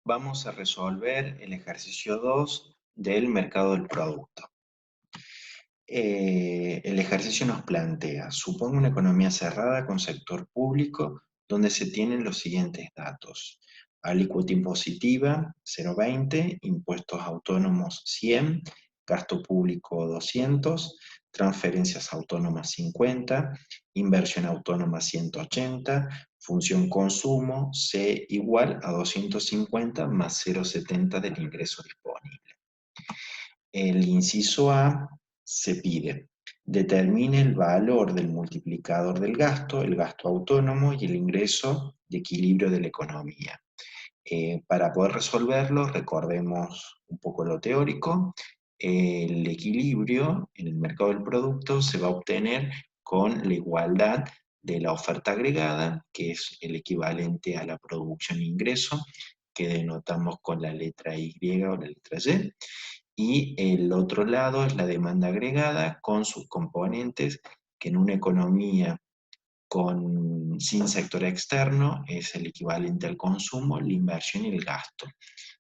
Vamos a resolver el ejercicio 2 del mercado del producto. El ejercicio nos plantea, supongo una economía cerrada con sector público donde se tienen los siguientes datos. Alícuota impositiva 0,20, impuestos autónomos 100, gasto público 200, transferencias autónomas 50, inversión autónoma 180, función consumo C igual a 250 más 0,70 del ingreso disponible. El inciso A se pide, determine el valor del multiplicador del gasto, el gasto autónomo y el ingreso de equilibrio de la economía. Para poder resolverlo, recordemos un poco lo teórico. El equilibrio en el mercado del producto se va a obtener con la igualdad de la oferta agregada, que es el equivalente a la producción e ingreso, que denotamos con la letra Y o la letra y el otro lado es la demanda agregada con sus componentes, que en una economía sin sector externo es el equivalente al consumo, la inversión y el gasto.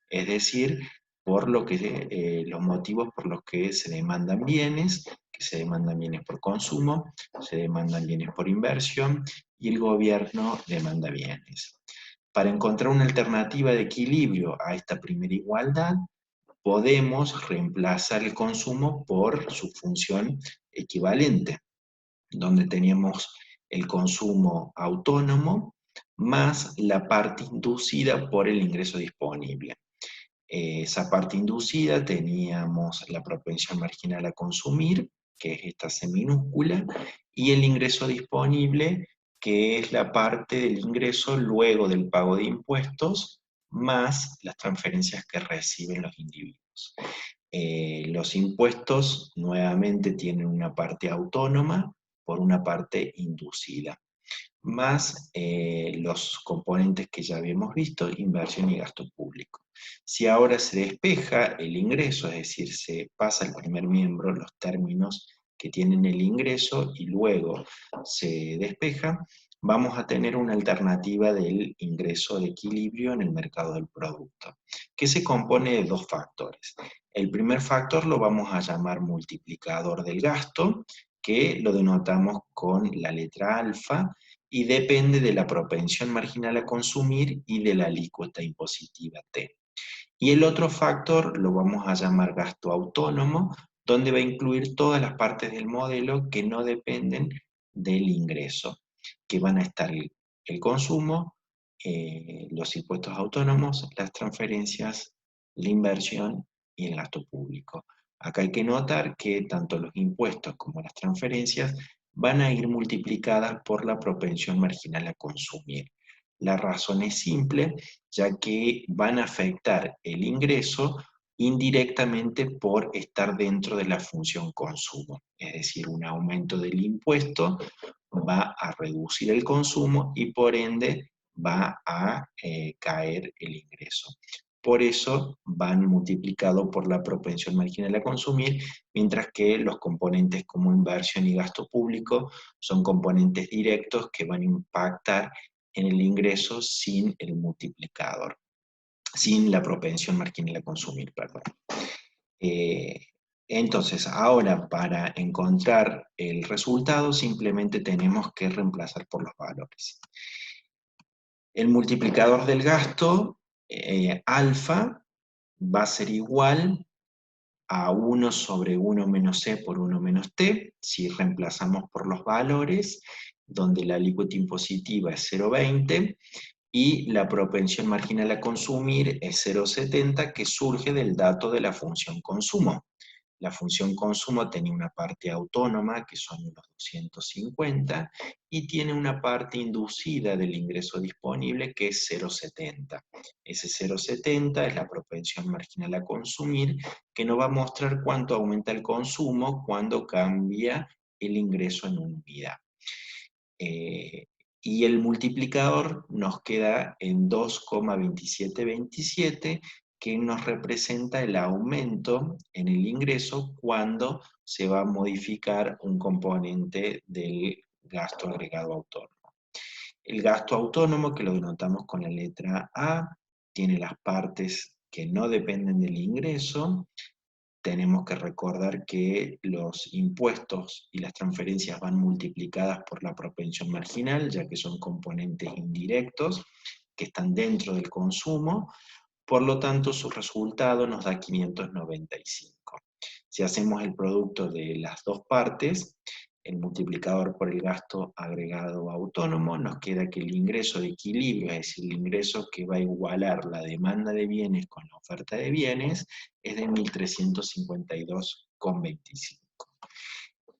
Es decir, los motivos por los que se demandan bienes, que se demandan bienes por consumo, se demandan bienes por inversión y el gobierno demanda bienes. Para encontrar una alternativa de equilibrio a esta primera igualdad, podemos reemplazar el consumo por su función equivalente, donde teníamos el consumo autónomo más la parte inducida por el ingreso disponible. Esa parte inducida teníamos la propensión marginal a consumir, que es esta C minúscula, y el ingreso disponible, que es la parte del ingreso luego del pago de impuestos, más las transferencias que reciben los individuos. Los impuestos nuevamente tienen una parte autónoma por una parte inducida, más los componentes que ya habíamos visto, inversión y gasto público. Si ahora se despeja el ingreso, es decir, se pasa al primer miembro los términos que tienen el ingreso y luego se despeja, vamos a tener una alternativa del ingreso de equilibrio en el mercado del producto, que se compone de dos factores. El primer factor lo vamos a llamar multiplicador del gasto, que lo denotamos con la letra alfa, y depende de la propensión marginal a consumir y de la alícuota impositiva T. Y el otro factor lo vamos a llamar gasto autónomo, donde va a incluir todas las partes del modelo que no dependen del ingreso, que van a estar el consumo, los impuestos autónomos, las transferencias, la inversión y el gasto público. Acá hay que notar que tanto los impuestos como las transferencias van a ir multiplicadas por la propensión marginal a consumir. La razón es simple, ya que van a afectar el ingreso indirectamente por estar dentro de la función consumo. Es decir, un aumento del impuesto va a reducir el consumo y por ende va a caer el ingreso. Por eso van multiplicados por la propensión marginal a consumir, mientras que los componentes como inversión y gasto público son componentes directos que van a impactar en el ingreso sin el multiplicador, sin la propensión marginal a consumir, perdón. Eh, entonces, ahora para encontrar el resultado simplemente tenemos que reemplazar por los valores. El multiplicador del gasto, alfa, va a ser igual a 1 sobre 1 menos C por 1 menos T, si reemplazamos por los valores, donde la alícuota impositiva es 0,20, y la propensión marginal a consumir es 0,70, que surge del dato de la función consumo. La función consumo tenía una parte autónoma, que son los 250, y tiene una parte inducida del ingreso disponible, que es 0,70. Ese 0,70 es la propensión marginal a consumir, que nos va a mostrar cuánto aumenta el consumo cuando cambia el ingreso en unidad. Y el multiplicador nos queda en 2,2727, que nos representa el aumento en el ingreso cuando se va a modificar un componente del gasto agregado autónomo. El gasto autónomo, que lo denotamos con la letra A, tiene las partes que no dependen del ingreso. Tenemos que recordar que los impuestos y las transferencias van multiplicadas por la propensión marginal, ya que son componentes indirectos que están dentro del consumo. Por lo tanto, su resultado nos da 595. Si hacemos el producto de las dos partes, el multiplicador por el gasto agregado autónomo, nos queda que el ingreso de equilibrio, es decir, el ingreso que va a igualar la demanda de bienes con la oferta de bienes, es de 1.352,25.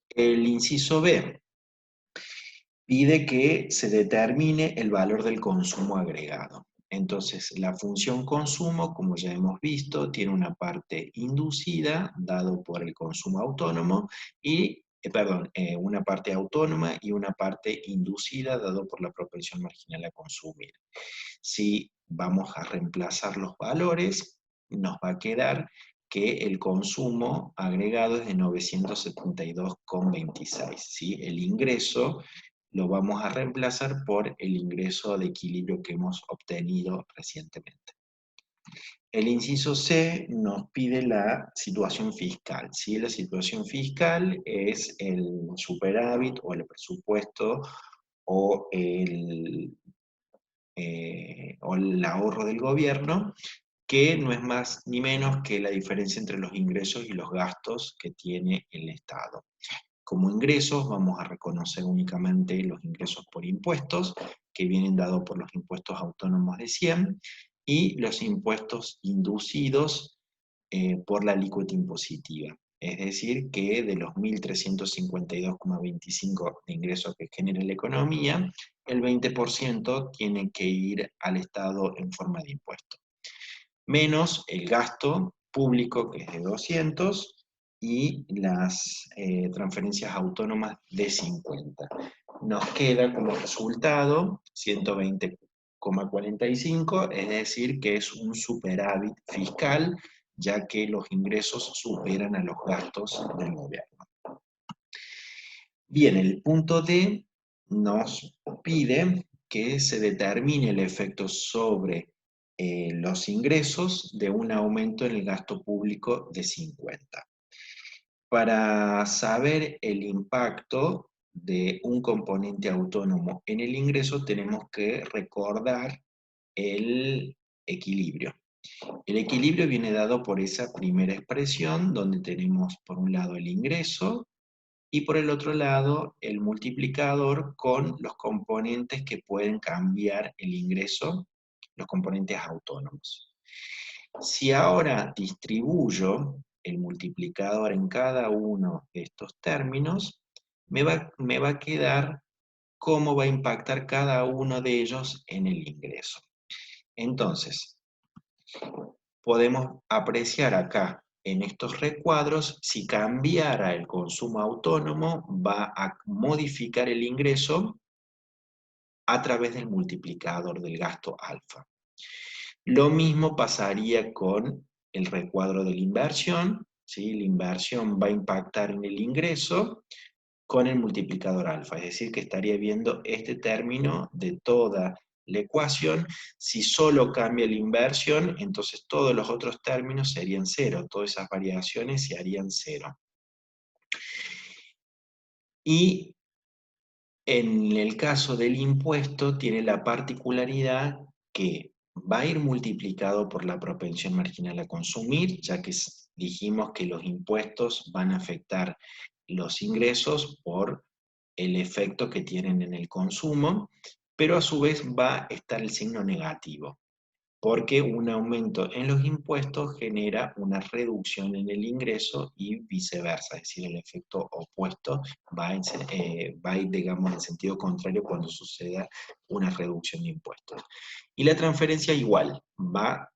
El inciso B pide que se determine el valor del consumo agregado. Entonces, la función consumo, como ya hemos visto, tiene una parte inducida, dado por el consumo autónomo, y, una parte autónoma y una parte inducida, dado por la propensión marginal a consumir. Si vamos a reemplazar los valores, nos va a quedar que el consumo agregado es de 972,26. ¿Sí? El ingreso lo vamos a reemplazar por el ingreso de equilibrio que hemos obtenido recientemente. El inciso C nos pide la situación fiscal. ¿Sí? La situación fiscal es el superávit o el presupuesto o el ahorro del gobierno, que no es más ni menos que la diferencia entre los ingresos y los gastos que tiene el Estado. Como ingresos vamos a reconocer únicamente los ingresos por impuestos, que vienen dados por los impuestos autónomos de 100, y los impuestos inducidos por la alícuota impositiva. Es decir, que de los 1.352,25 de ingresos que genera la economía, el 20% tiene que ir al Estado en forma de impuestos. Menos el gasto público, que es de 200, y las transferencias autónomas de 50. Nos queda como resultado 120,45, es decir, que es un superávit fiscal, ya que los ingresos superan a los gastos del gobierno. Bien, el punto D nos pide que se determine el efecto sobre los ingresos de un aumento en el gasto público de 50. Para saber el impacto de un componente autónomo en el ingreso, tenemos que recordar el equilibrio. El equilibrio viene dado por esa primera expresión, donde tenemos por un lado el ingreso y por el otro lado el multiplicador con los componentes que pueden cambiar el ingreso, los componentes autónomos. Si ahora distribuyo el multiplicador en cada uno de estos términos, me va a quedar cómo va a impactar cada uno de ellos en el ingreso. Entonces, podemos apreciar acá en estos recuadros, si cambiara el consumo autónomo, va a modificar el ingreso a través del multiplicador del gasto alfa. Lo mismo pasaría con el recuadro de la inversión, ¿sí? La inversión va a impactar en el ingreso con el multiplicador alfa, es decir, que estaría viendo este término de toda la ecuación. Si solo cambia la inversión, entonces todos los otros términos serían cero, todas esas variaciones se harían cero. Y en el caso del impuesto tiene la particularidad que va a ir multiplicado por la propensión marginal a consumir, ya que dijimos que los impuestos van a afectar los ingresos por el efecto que tienen en el consumo, pero a su vez va a estar el signo negativo, porque un aumento en los impuestos genera una reducción en el ingreso y viceversa, es decir, el efecto opuesto va a ir, digamos, en sentido contrario cuando suceda una reducción de impuestos. Y la transferencia igual, va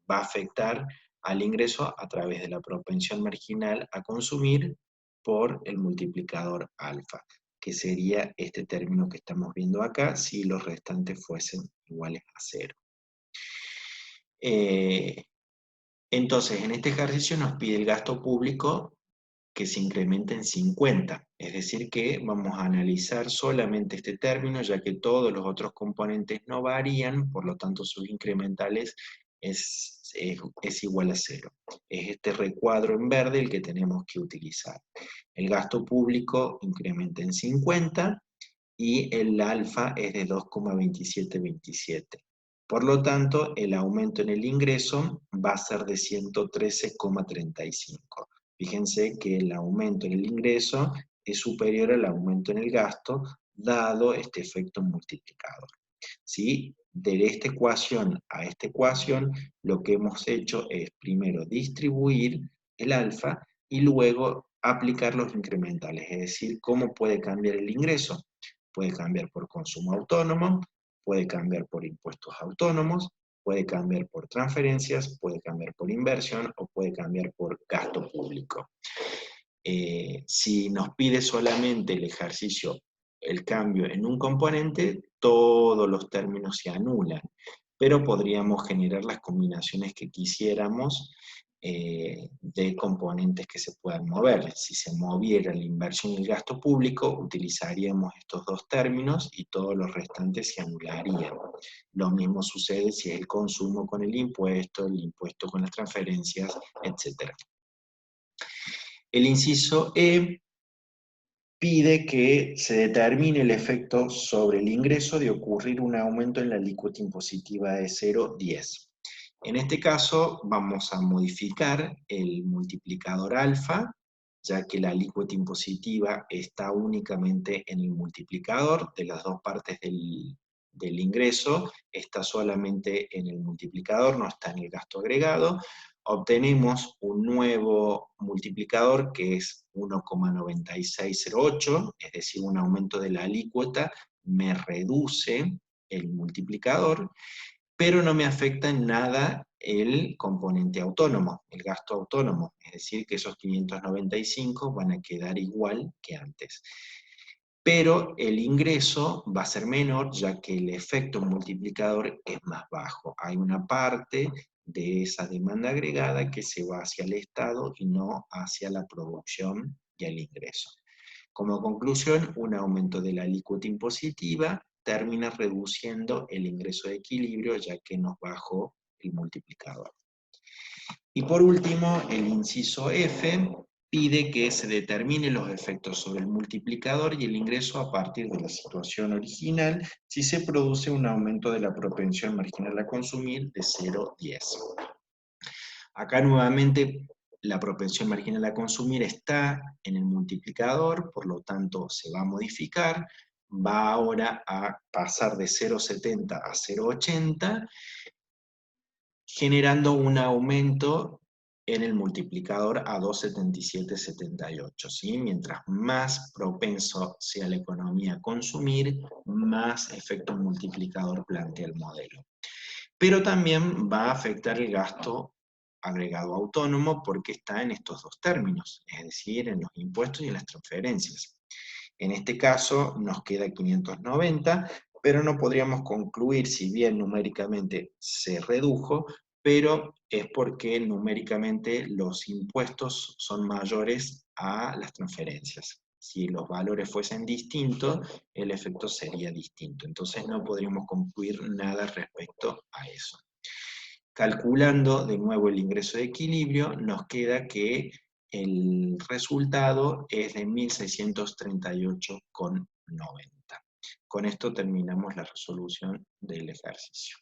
a afectar al ingreso a través de la propensión marginal a consumir por el multiplicador alfa, que sería este término que estamos viendo acá, si los restantes fuesen iguales a cero. Entonces, en este ejercicio nos pide el gasto público que se incrementa en 50. Es decir, que vamos a analizar solamente este término, ya que todos los otros componentes no varían, por lo tanto sus incrementales es igual a 0. Es este recuadro en verde el que tenemos que utilizar. El gasto público incrementa en 50 y el alfa es de 2,2727. Por lo tanto, el aumento en el ingreso va a ser de 113,35. Fíjense que el aumento en el ingreso es superior al aumento en el gasto, dado este efecto multiplicador. ¿Sí? De esta ecuación a esta ecuación, lo que hemos hecho es primero distribuir el alfa y luego aplicar los incrementales, es decir, cómo puede cambiar el ingreso. Puede cambiar por consumo autónomo, puede cambiar por impuestos autónomos, puede cambiar por transferencias, puede cambiar por inversión o puede cambiar por gasto público. Si nos pide solamente el ejercicio, el cambio en un componente, todos los términos se anulan, pero podríamos generar las combinaciones que quisiéramos de componentes que se puedan mover. Si se moviera la inversión y el gasto público, utilizaríamos estos dos términos y todos los restantes se anularían. Lo mismo sucede si es el consumo con el impuesto con las transferencias, etc. El inciso E pide que se determine el efecto sobre el ingreso de ocurrir un aumento en la alícuota impositiva de 0,10. En este caso vamos a modificar el multiplicador alfa, ya que la alícuota impositiva está únicamente en el multiplicador de las dos partes del ingreso, está solamente en el multiplicador, no está en el gasto agregado. Obtenemos un nuevo multiplicador que es 1,9608, es decir, un aumento de la alícuota me reduce el multiplicador, pero no me afecta en nada el componente autónomo, el gasto autónomo, es decir, que esos 595 van a quedar igual que antes. Pero el ingreso va a ser menor, ya que el efecto multiplicador es más bajo. Hay una parte de esa demanda agregada que se va hacia el Estado y no hacia la producción y el ingreso. Como conclusión, un aumento de la alícuota impositiva termina reduciendo el ingreso de equilibrio, ya que nos bajó el multiplicador. Y por último, el inciso F pide que se determinen los efectos sobre el multiplicador y el ingreso a partir de la situación original si se produce un aumento de la propensión marginal a consumir de 0,10. Acá nuevamente la propensión marginal a consumir está en el multiplicador, por lo tanto se va a modificar, va ahora a pasar de 0,70 a 0,80, generando un aumento en el multiplicador a 2,7778, ¿sí? Mientras más propenso sea la economía a consumir, más efecto multiplicador plantea el modelo. Pero también va a afectar el gasto agregado autónomo porque está en estos dos términos, es decir, en los impuestos y en las transferencias. En este caso nos queda 590, pero no podríamos concluir, si bien numéricamente se redujo, pero es porque numéricamente los impuestos son mayores a las transferencias. Si los valores fuesen distintos, el efecto sería distinto. Entonces no podríamos concluir nada respecto a eso. Calculando de nuevo el ingreso de equilibrio, nos queda que el resultado es de 1638,90. Con esto terminamos la resolución del ejercicio.